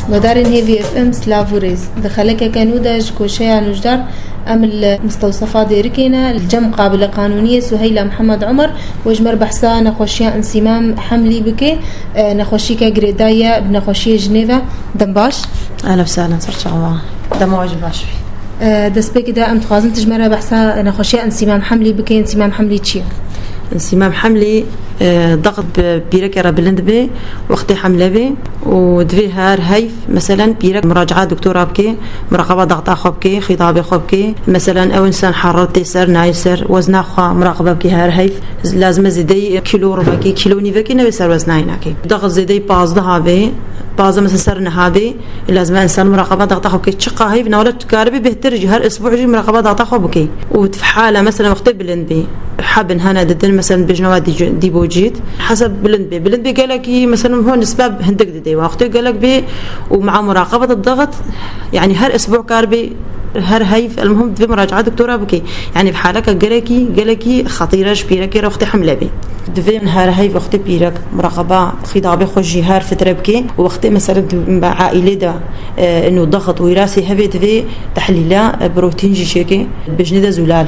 ودارن هي في اف ام سلافوريز دخلك كانوداج كوشيا نجدار ام المستوصفات ديركينا الجم قابل قانونيه سهيله محمد عمر وجمر بحثا نخوشيا انسمام حملي بكي نخوشيكا جريدايا بنخوشيه جنيفا دمباش. اهلا وسهلا صرت الله دمواج باشوي دسبك دا ام تخازن تجمر بحثا نخوشيا انسمام حملي بكي انسمام حملي تشي انسمام حملي ضغط بيرك رابلند بي وقتي حمله بي ودفي هار هيف مثلا بيرك مراجعه دكتوره بكي مراقبه ضغط اخو بكي خطابي خو بكي مثلا او انسان حرارتي سر نايسر وزن اخو مراقبه بكي هار هيف لازم زيدي كيلو ربع كيلو نيفكي نبي سر وزنايناكي ضغط زيدي باز ذهبي بعض مثلا سرنا هذه لازم انسان مراقبه ضغط اخو بكي تشقه هي بنولد كاربي بهتر جهر اسبوع جي مراقبه ضغط اخو بكي وفي حاله مثلا وقت بلند بي حابن هنا ددن مثلا بجنوات دي بوجيت حسب بلند بي قال لك مثلا هون اسباب هندق دي وقت قال لك بي ومع مراقبه الضغط يعني هر اسبوع كاربي هر هيف المهم في مراجعه دكتوره بكي يعني بحالك قالكي خطيره شبيرك وقت حمله بي دفي من هر هيف وقت بيرك مراقبه خطابي خوجي هر فتره بكي وقت مثلا عائله دا انه ضغط وراثي هبي دفي تحليله بروتين جي شيكي بجنده زلال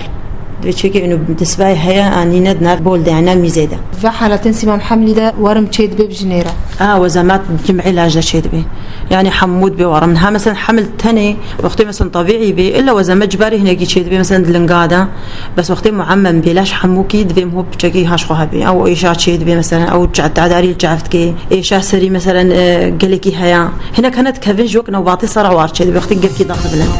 بتشكي انه بالنسبه هي اني ندنا بولد يعني ميزيده في حاله انسمام حملي ده ورم تشيد بي بجنيره وزمات جمعي لاجه تشيد بي يعني حمود بي ورمها مثلا حمل ثاني وقت مثلا طبيعي بي الا وزمات جباري هنا تشيد بي مثلا لنقاده بس وقت معمم بلاش حموكي دفيم هو بتشكي هاشخوها بي او ايشا تشيد بي مثلا او تعداري الجعفتكي ايشا سري مثلا قالكي هيا هنا كانت كافين جوك نوباطي صرع وارتشيد بي وقت قالكي ضغط بلند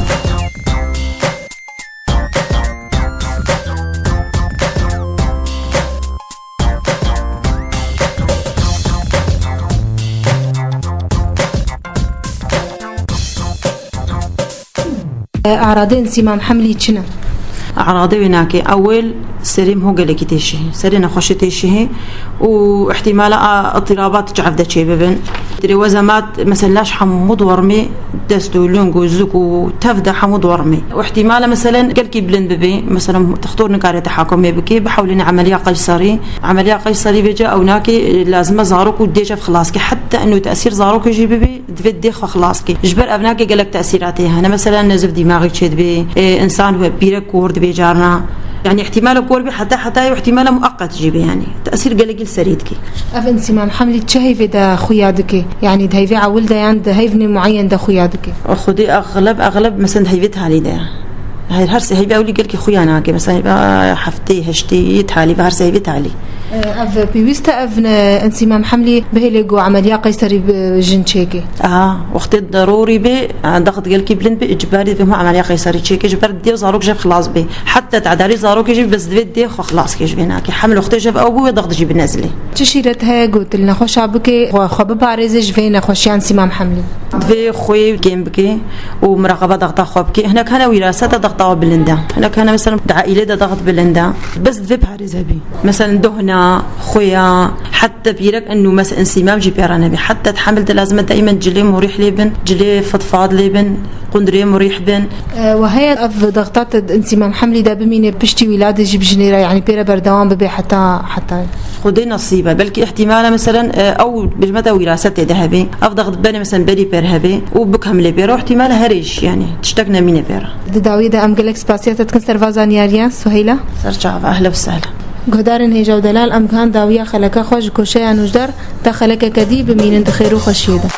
أعراض انسمام حملي تشنا أعراضي هناك أول سريم هو قالك تيشي سرينا خوش تيشي واحتمال اضطرابات جعف دا شي ببن دري وزمات مثلا لاش حمود ورمي دستو لونغو زوكو تفدا حمود ورمي واحتمال مثلا قالك بلند ببي مثلا تختار نقاري تحاكمي بكي بحاول عمليه قيصري بيجا او ناكي لازم زاروك وديجا في خلاصك حتى انه تاثير زاروك يجي ببي دفد خلاصك جبر ابناكي قالك تاثيراتها انا مثلا نزف دماغي تشد بي انسان هو بيرك كورد بيجارنا يعني احتمال قربي حتى واحتمال مؤقت جيبي يعني تاثير قلقل سريدكي اف انسمام حملي تشهي دا خويادك يعني دهيفي عول دا عند هيفني معين دا خويادك خدي اغلب مثلا هيفتها لي ده هاي هرسي هيبي اولي قالك خوياناكي مثلا حفتي هشتي تالي بهرسي هيفتها لي اف بيوستا اف انسمام حملي بهليجو عمليه قيصري بجنشيكي وقت ضروري بي ضغط قالكي بلند بي اجباري بهم عمليه قيصري تشيكي جبر دي زاروك جاب خلاص بي حتى تعداري زاروك يجي بس دي خلاص كيجي هناك حمل وقت جاب او ضغط جيب نازلي تشيرتها قلت لنا خوش عبكي خب باريزج فينا خوش انسمام حملي دفي خوي جيمبكي ومراقبه ضغط خوبكي هنا كان وراثه ضغط بلندا هنا كان مثلا عائله ضغط بلندا بس دفي باريزها بي مثلا دهنا خويا حتى بيرك انه مثلا انسمام جي بيرانبي حتى تحمل لازم دائما جلي مريح لبن جلي فضفاض لبن قندري مريح بن وهي اف ضغطات انسمام حملي ده بمين بشتي ولاده جيب جنيره يعني بيرا بردوام ببي حتى خدي نصيبه بلكي احتمال مثلا او بجمده وراثه ذهبي اف ضغط بني مثلا بري بيرهبي وبكهم لي بيرو احتمال هريش يعني تشتكنا مين بيرا داوي ده ام جالكس باسيات تكن فازانياريا سهيله سرجع اهلا وسهلا قدرن هي جودلال امكان داويه خلك خوش كوشيا نجدر دخلك كدي بمين انت خيرو خشيده